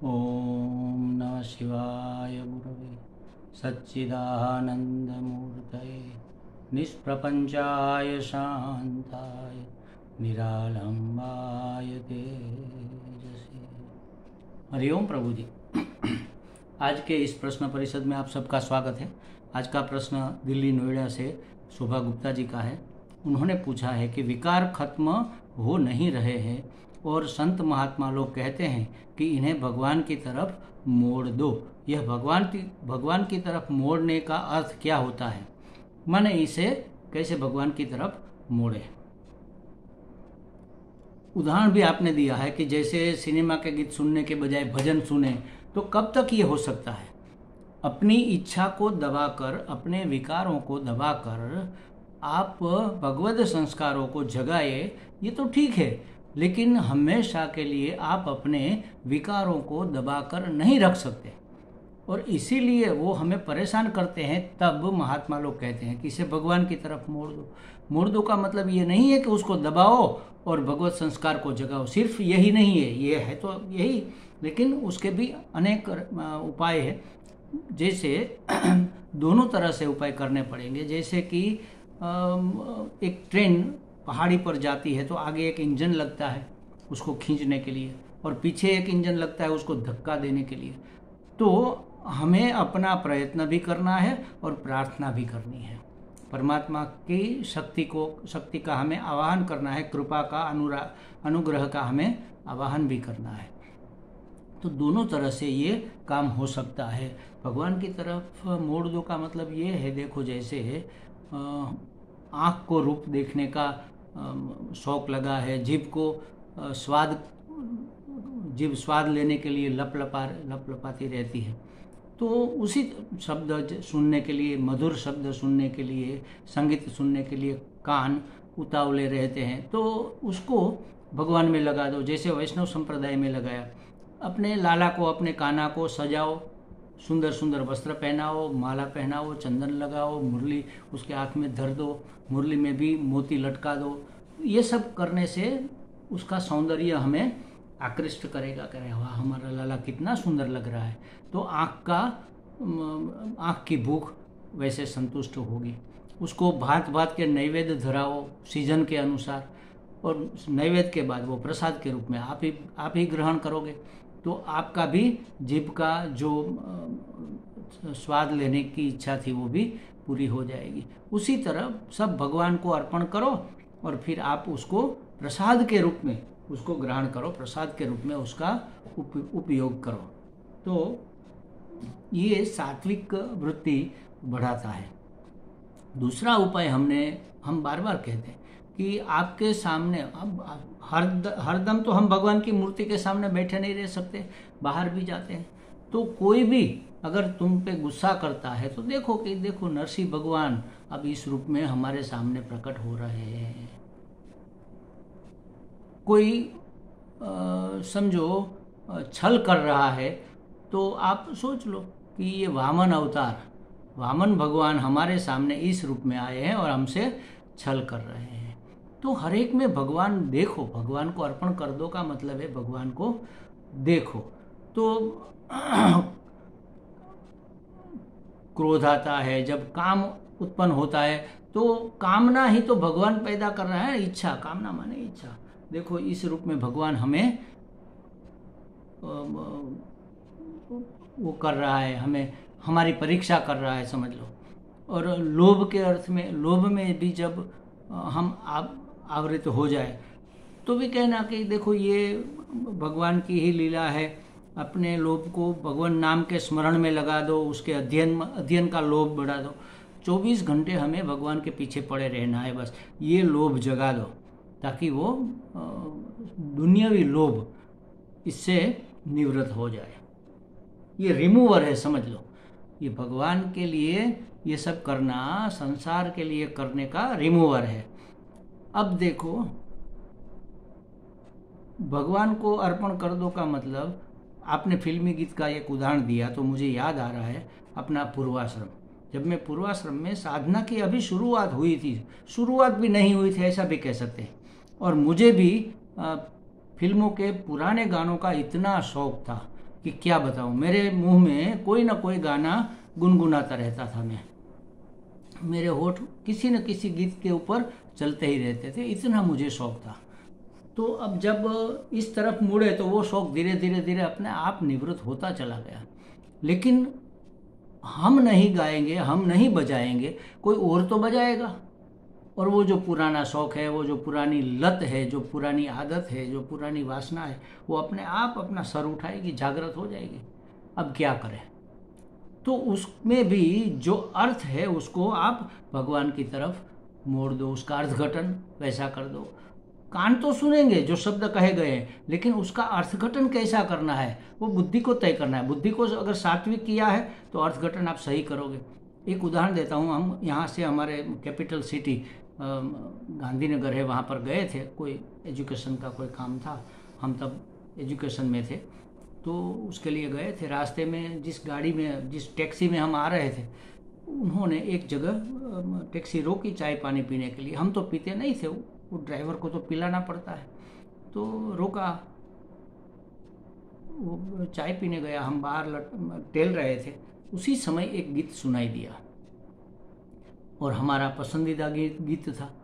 ओम नमः शिवाय गुरवे सच्चिदानंदमूर्तये निष्प्रपंचाय शांताय निरालंबाय तेजसे। हरिओम प्रभु जी। आज के इस प्रश्न परिषद में आप सबका स्वागत है। आज का प्रश्न दिल्ली नोएडा से शोभा गुप्ता जी का है। उन्होंने पूछा है कि विकार खत्म हो नहीं रहे हैं और संत महात्मा लोग कहते हैं कि इन्हें भगवान की तरफ मोड़ दो। यह भगवान की तरफ मोड़ने का अर्थ क्या होता है? माने इसे कैसे भगवान की तरफ मोड़े। उदाहरण भी आपने दिया है कि जैसे सिनेमा के गीत सुनने के बजाय भजन सुने, तो कब तक ये हो सकता है? अपनी इच्छा को दबाकर, अपने विकारों को दबाकर आप भगवत संस्कारों को जगाए, ये तो ठीक है, लेकिन हमेशा के लिए आप अपने विकारों को दबाकर नहीं रख सकते और इसीलिए वो हमें परेशान करते हैं। तब महात्मा लोग कहते हैं कि इसे भगवान की तरफ मोड़ दो। मोड़ दो का मतलब ये नहीं है कि उसको दबाओ और भगवत संस्कार को जगाओ, सिर्फ यही नहीं है। ये है तो यही, लेकिन उसके भी अनेक उपाय है। जैसे दोनों तरह से उपाय करने पड़ेंगे। जैसे कि एक ट्रेन पहाड़ी पर जाती है तो आगे एक इंजन लगता है उसको खींचने के लिए और पीछे एक इंजन लगता है उसको धक्का देने के लिए। तो हमें अपना प्रयत्न भी करना है और प्रार्थना भी करनी है। परमात्मा की शक्ति का हमें आवाहन करना है, कृपा का, अनुग्रह का हमें आवाहन भी करना है। तो दोनों तरह से ये काम हो सकता है। भगवान की तरफ मोड़ दो का मतलब ये है, देखो जैसे आँख को रूप देखने का शौक लगा है, जीभ स्वाद लेने के लिए लपलपाती रहती है, तो उसी शब्द सुनने के लिए, मधुर शब्द सुनने के लिए, संगीत सुनने के लिए कान उतावले रहते हैं, तो उसको भगवान में लगा दो। जैसे वैष्णव संप्रदाय में लगाया, अपने लाला को, अपने काना को सजाओ, सुंदर सुंदर वस्त्र पहनाओ, माला पहनाओ, चंदन लगाओ, मुरली उसके हाथ में धर दो, मुरली में भी मोती लटका दो। ये सब करने से उसका सौंदर्य हमें आकृष्ट करेगा। करें वाह, हमारा लाला कितना सुंदर लग रहा है। तो आँख की भूख वैसे संतुष्ट होगी। उसको भांत भांत के नैवेद्य धराओ सीजन के अनुसार, और नैवेद्य के बाद वो प्रसाद के रूप में आप ही ग्रहण करोगे, तो आपका भी जीभ का जो स्वाद लेने की इच्छा थी वो भी पूरी हो जाएगी। उसी तरह सब भगवान को अर्पण करो और फिर आप उसको प्रसाद के रूप में उसको ग्रहण करो, प्रसाद के रूप में उसका उपयोग करो। तो ये सात्विक वृत्ति बढ़ाता है। दूसरा उपाय हम बार बार कहते हैं कि आपके सामने, अब हरदम तो हम भगवान की मूर्ति के सामने बैठे नहीं रह सकते, बाहर भी जाते हैं। तो कोई भी अगर तुम पे गुस्सा करता है तो देखो नरसिंह भगवान अब इस रूप में हमारे सामने प्रकट हो रहे हैं। कोई समझो छल कर रहा है, तो आप सोच लो कि ये वामन अवतार, वामन भगवान हमारे सामने इस रूप में आए हैं और हमसे छल कर रहे हैं। तो हर एक में भगवान देखो, भगवान को अर्पण कर दो का मतलब है भगवान को देखो। तो क्रोध आता है, जब काम उत्पन्न होता है, तो कामना ही तो भगवान पैदा कर रहा है। इच्छा, कामना माने इच्छा। देखो इस रूप में भगवान हमें वो कर रहा है, हमें हमारी परीक्षा कर रहा है, समझ लो। और लोभ के अर्थ में, लोभ में भी जब हम आवृत हो जाए तो भी कहना कि देखो ये भगवान की ही लीला है। अपने लोभ को भगवान नाम के स्मरण में लगा दो, उसके अध्ययन का लोभ बढ़ा दो। 24 घंटे हमें भगवान के पीछे पड़े रहना है, बस ये लोभ जगा दो, ताकि वो दुनियावी लोभ इससे निवृत्त हो जाए। ये रिमूवर है, समझ लो। ये भगवान के लिए ये सब करना, संसार के लिए करने का रिमूवर है। अब देखो, भगवान को अर्पण कर दो का मतलब, आपने फिल्मी गीत का एक उदाहरण दिया तो मुझे याद आ रहा है अपना पूर्वाश्रम। जब मैं पूर्वाश्रम में साधना की अभी शुरुआत हुई थी, शुरुआत भी नहीं हुई थी ऐसा भी कह सकते हैं, और मुझे भी फिल्मों के पुराने गानों का इतना शौक था कि क्या बताऊं, मेरे मुंह में कोई ना कोई गाना गुनगुनाता रहता था। मेरे होठ किसी न किसी गीत के ऊपर चलते ही रहते थे, इतना मुझे शौक था। तो अब जब इस तरफ मुड़े तो वो शौक धीरे धीरे धीरे अपने आप निवृत्त होता चला गया। लेकिन हम नहीं गाएंगे, हम नहीं बजाएंगे, कोई और तो बजाएगा। और वो जो पुराना शौक है, वो जो पुरानी लत है, जो पुरानी आदत है, जो पुरानी वासना है, वो अपने आप अपना सर उठाएगी, जागृत हो जाएगी। अब क्या करें? तो उसमें भी जो अर्थ है उसको आप भगवान की तरफ मोड़ दो, उसका अर्थघटन वैसा कर दो। कान तो सुनेंगे जो शब्द कहे गए हैं, लेकिन उसका अर्थघटन कैसा करना है वो बुद्धि को तय करना है। बुद्धि को अगर सात्विक किया है तो अर्थघटन आप सही करोगे। एक उदाहरण देता हूँ। हम यहाँ से हमारे कैपिटल सिटी गांधीनगर है, वहाँ पर गए थे, कोई एजुकेशन का कोई काम था। हम तब एजुकेशन में थे, तो उसके लिए गए थे। रास्ते में जिस गाड़ी में, जिस टैक्सी में हम आ रहे थे, उन्होंने एक जगह टैक्सी रोकी चाय पानी पीने के लिए। हम तो पीते नहीं थे, वो ड्राइवर को तो पिलाना पड़ता है। तो रोका, वो चाय पीने गया, हम बाहर टहल रहे थे। उसी समय एक गीत सुनाई दिया और हमारा पसंदीदा गीत था,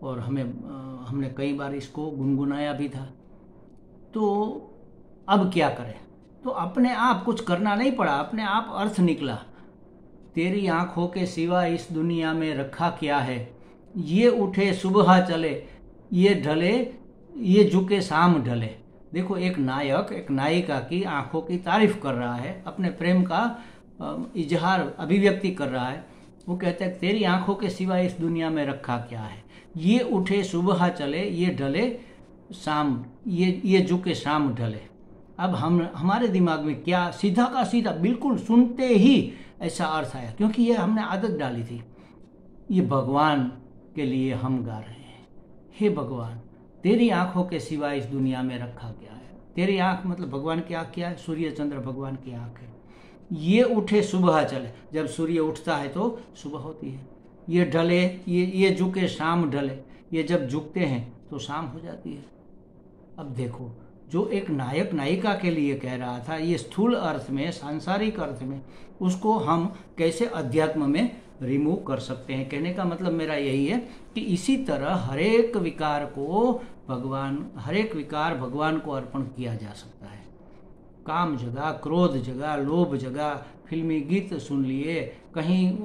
और हमने कई बार इसको गुनगुनाया भी था। तो अब क्या करें? तो अपने आप कुछ करना नहीं पड़ा, अपने आप अर्थ निकला। तेरी आंखों के सिवा इस दुनिया में रखा क्या है, ये उठे सुबह चले, ये ढले, ये झुके शाम ढले। देखो, एक नायक एक नायिका की आंखों की तारीफ कर रहा है, अपने प्रेम का इजहार, अभिव्यक्ति कर रहा है। वो कहते हैं तेरी आंखों के सिवा इस दुनिया में रखा क्या है, ये उठे सुबह चले, ये ढले शाम, ये झुके शाम ढले। अब हमारे दिमाग में क्या सीधा का सीधा बिल्कुल सुनते ही ऐसा अर्थ आया, क्योंकि ये हमने आदत डाली थी। ये भगवान के लिए हम गा रहे हैं। हे भगवान, तेरी आंखों के सिवा इस दुनिया में रखा क्या है। तेरी आंख मतलब भगवान की आंख क्या है? सूर्य चंद्र भगवान की आंख है। ये उठे सुबह चले, जब सूर्य उठता है तो सुबह होती है। ये ढले, ये झुके शाम ढले, ये जब झुकते हैं तो शाम हो जाती है। अब देखो, जो एक नायक नायिका के लिए कह रहा था, ये स्थूल अर्थ में, सांसारिक अर्थ में, उसको हम कैसे अध्यात्म में रिमूव कर सकते हैं। कहने का मतलब मेरा यही है कि इसी तरह हरेक विकार भगवान को अर्पण किया जा सकता है। काम जगह, क्रोध जगह, लोभ जगह, फिल्मी गीत सुन लिए, कहीं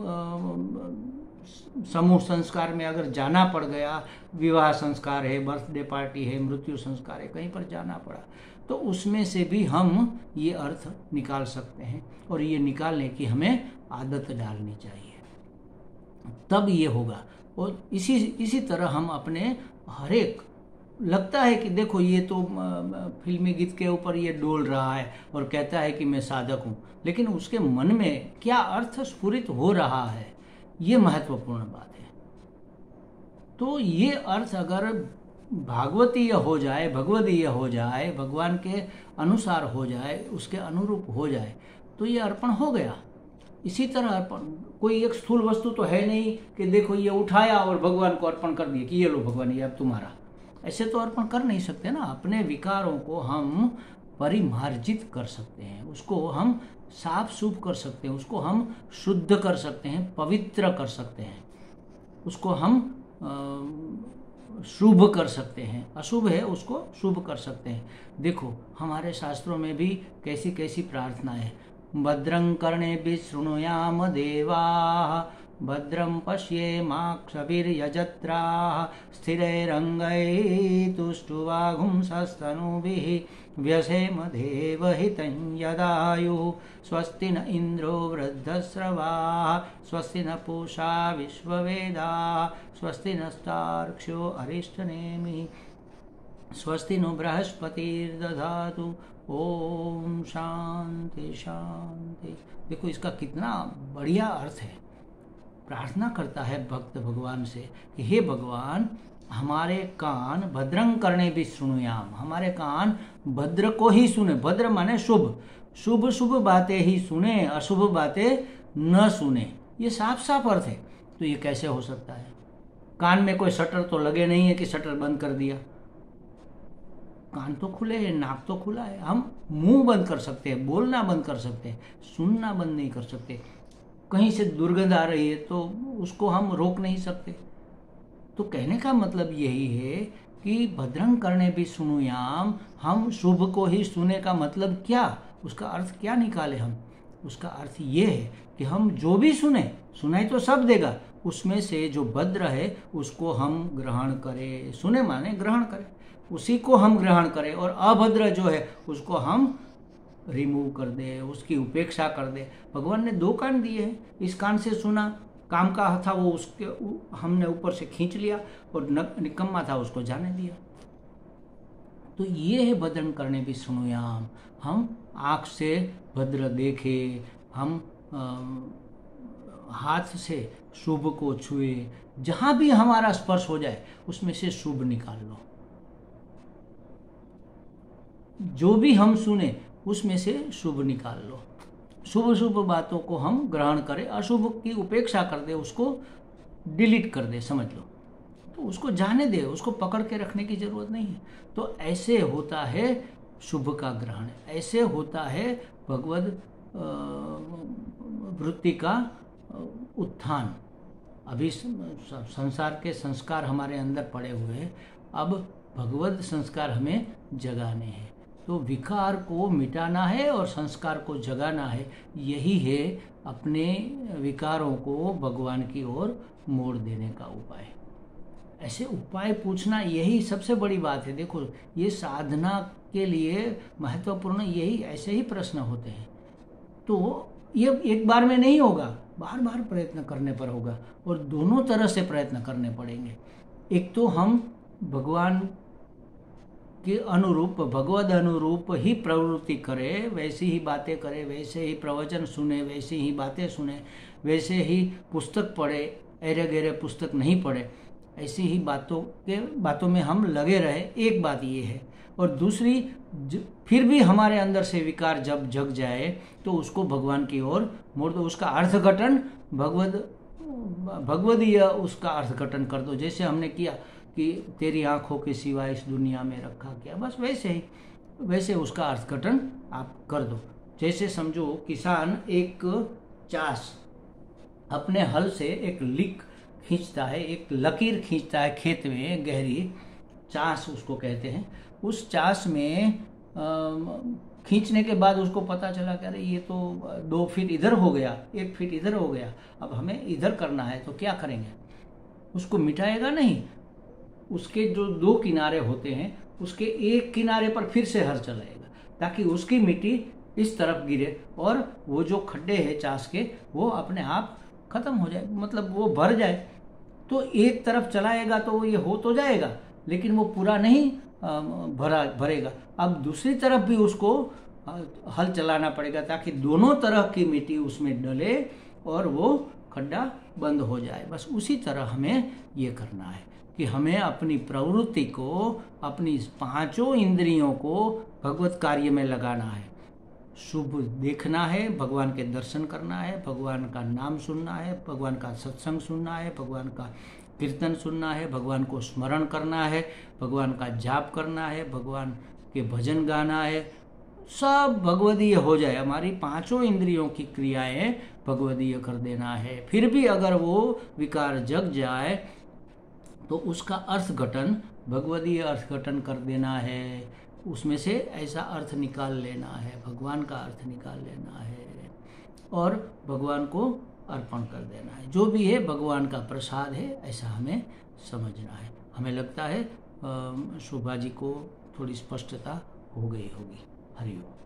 समूह संस्कार में अगर जाना पड़ गया, विवाह संस्कार है, बर्थडे पार्टी है, मृत्यु संस्कार है, कहीं पर जाना पड़ा, तो उसमें से भी हम ये अर्थ निकाल सकते हैं। और ये निकालने की हमें आदत डालनी चाहिए, तब ये होगा। और इसी तरह हम अपने हरेक, लगता है कि देखो ये तो फिल्मी गीत के ऊपर ये डोल रहा है और कहता है कि मैं साधक हूँ, लेकिन उसके मन में क्या अर्थ स्फुरित हो रहा है, ये महत्वपूर्ण बात है। तो ये अर्थ अगर भागवतीय हो जाए, भगवदीय हो जाए, भगवान के अनुसार हो जाए, उसके अनुरूप हो जाए, तो ये अर्पण हो गया। इसी तरह अर्पण कोई एक स्थूल वस्तु तो है नहीं कि देखो ये उठाया और भगवान को अर्पण कर दिया कि ये लो भगवान, ये अब तुम्हारा। ऐसे तो अर्पण कर नहीं सकते ना। अपने विकारों को हम परिमार्जित कर सकते हैं, उसको हम साफ सूफ कर सकते हैं, उसको हम शुद्ध कर सकते हैं, पवित्र कर सकते हैं, उसको हम शुभ कर सकते हैं, अशुभ है उसको शुभ कर सकते हैं। देखो, हमारे शास्त्रों में भी कैसी कैसी प्रार्थनाएं हैं। भद्रं कर्णेभिः शृणुयाम देवाः, भद्रं पश्येमाक्षभिर्यजत्राः, स्थिरैरङ्गैस्तुष्टुवागुंसस्तनूभिः, व्यसेम देवहितं यदायुः। स्वस्ति न इन्द्रो वृद्धश्रवाः, स्वस्ति न पूषा विश्ववेदाः, स्वस्ति नस्तार्क्ष्यो अरिष्टनेमिः, स्वस्ति नो बृहस्पतिर्दधातु। ओम शांति शांति। देखो, इसका कितना बढ़िया अर्थ है। प्रार्थना करता है भक्त भगवान से कि हे भगवान, हमारे कान भद्रं करने भी सुनुयाम, हमारे कान भद्र को ही सुने। भद्र माने शुभ, शुभ शुभ बातें ही सुने, अशुभ बातें न सुने। ये साफ साफ अर्थ है। तो ये कैसे हो सकता है? कान में कोई शटर तो लगे नहीं है कि शटर बंद कर दिया। कान तो खुले हैं, नाक तो खुला है, हम मुंह बंद कर सकते हैं, बोलना बंद कर सकते हैं, सुनना बंद नहीं कर सकते। कहीं से दुर्गंध आ रही है तो उसको हम रोक नहीं सकते। तो कहने का मतलब यही है कि भद्रं कर्णे भी शृणुयाम, हम शुभ को ही सुने का मतलब क्या, उसका अर्थ क्या निकाले हम? उसका अर्थ ये है कि हम जो भी सुनाई तो सब देगा, उसमें से जो भद्र है उसको हम ग्रहण करें। सुने माने ग्रहण करें, उसी को हम ग्रहण करें, और अभद्र जो है उसको हम रिमूव कर दे, उसकी उपेक्षा कर दे। भगवान ने 2 कान दिए हैं, इस कान से सुना, काम का था वो उसके हमने ऊपर से खींच लिया, और निकम्मा था उसको जाने दिया। तो ये है भद्रं कर्णे भी शृणुयाम, हम आँख से भद्र देखे, हम हाथ से शुभ को छुए, जहाँ भी हमारा स्पर्श हो जाए उसमें से शुभ निकाल लो। जो भी हम सुने उसमें से शुभ निकाल लो। शुभ शुभ बातों को हम ग्रहण करें, अशुभ की उपेक्षा कर दे, उसको डिलीट कर दे, समझ लो। तो उसको जाने दे, उसको पकड़ के रखने की जरूरत नहीं है। तो ऐसे होता है शुभ का ग्रहण, ऐसे होता है भगवद वृत्ति का उत्थान। अभी संसार के संस्कार हमारे अंदर पड़े हुए हैं, अब भगवद संस्कार हमें जगाने हैं। तो विकार को मिटाना है और संस्कार को जगाना है, यही है अपने विकारों को भगवान की ओर मोड़ देने का उपाय। ऐसे उपाय पूछना यही सबसे बड़ी बात है। देखो, ये साधना के लिए महत्वपूर्ण यही ऐसे ही प्रश्न होते हैं। तो ये एक बार में नहीं होगा, बार बार प्रयत्न करने पर होगा, और दोनों तरह से प्रयत्न करने पड़ेंगे। एक तो हम भगवान के अनुरूप, भगवद अनुरूप ही प्रवृत्ति करें, वैसी ही बातें करें, वैसे ही प्रवचन सुने, वैसी ही बातें सुने, वैसे ही पुस्तक पढ़े, एरे गहरे पुस्तक नहीं पढ़े, ऐसी ही बातों में हम लगे रहे। एक बात ये है। और दूसरी, फिर भी हमारे अंदर से विकार जब जग जाए तो उसको भगवान की ओर मोड़ दो, उसका अर्थघटन भगवदीय उसका अर्थघटन कर दो। जैसे हमने किया कि तेरी आंखों के सिवा इस दुनिया में रखा क्या, बस वैसे उसका अर्थघटन आप कर दो। जैसे समझो किसान एक चास अपने हल से एक लिक खींचता है, एक लकीर खींचता है खेत में, गहरी चास उसको कहते हैं। उस चास में खींचने के बाद उसको पता चला कि अरे ये तो 2 फीट इधर हो गया, 1 फीट इधर हो गया, अब हमें इधर करना है, तो क्या करेंगे? उसको मिटाएगा नहीं, उसके जो 2 किनारे होते हैं उसके एक किनारे पर फिर से हल चलाएगा, ताकि उसकी मिट्टी इस तरफ गिरे और वो जो खड्डे हैं चास के वो अपने आप खत्म हो जाए, मतलब वो भर जाए। तो एक तरफ चलाएगा तो ये हो तो जाएगा, लेकिन वो पूरा नहीं भरेगा। अब दूसरी तरफ भी उसको हल चलाना पड़ेगा, ताकि दोनों तरह की मिट्टी उसमें डले और वो खड्डा बंद हो जाए। बस उसी तरह हमें ये करना है कि हमें अपनी प्रवृत्ति को, अपनी 5 इंद्रियों को भगवत कार्य में लगाना है। शुभ देखना है, भगवान के दर्शन करना है, भगवान का नाम सुनना है, भगवान का सत्संग सुनना है, भगवान का कीर्तन सुनना है, भगवान को स्मरण करना है, भगवान का जाप करना है, भगवान के भजन गाना है, सब भगवदीय हो जाए। हमारी 5 इंद्रियों की क्रियाएं भगवदीय कर देना है। फिर भी अगर वो विकार जग जाए तो उसका अर्थघटन, भगवदीय अर्थघटन कर देना है, उसमें से ऐसा अर्थ निकाल लेना है, भगवान का अर्थ निकाल लेना है और भगवान को अर्पण कर देना है। जो भी है भगवान का प्रसाद है, ऐसा हमें समझना है। हमें लगता है शोभा जी को थोड़ी स्पष्टता हो गई होगी। हरि ओम।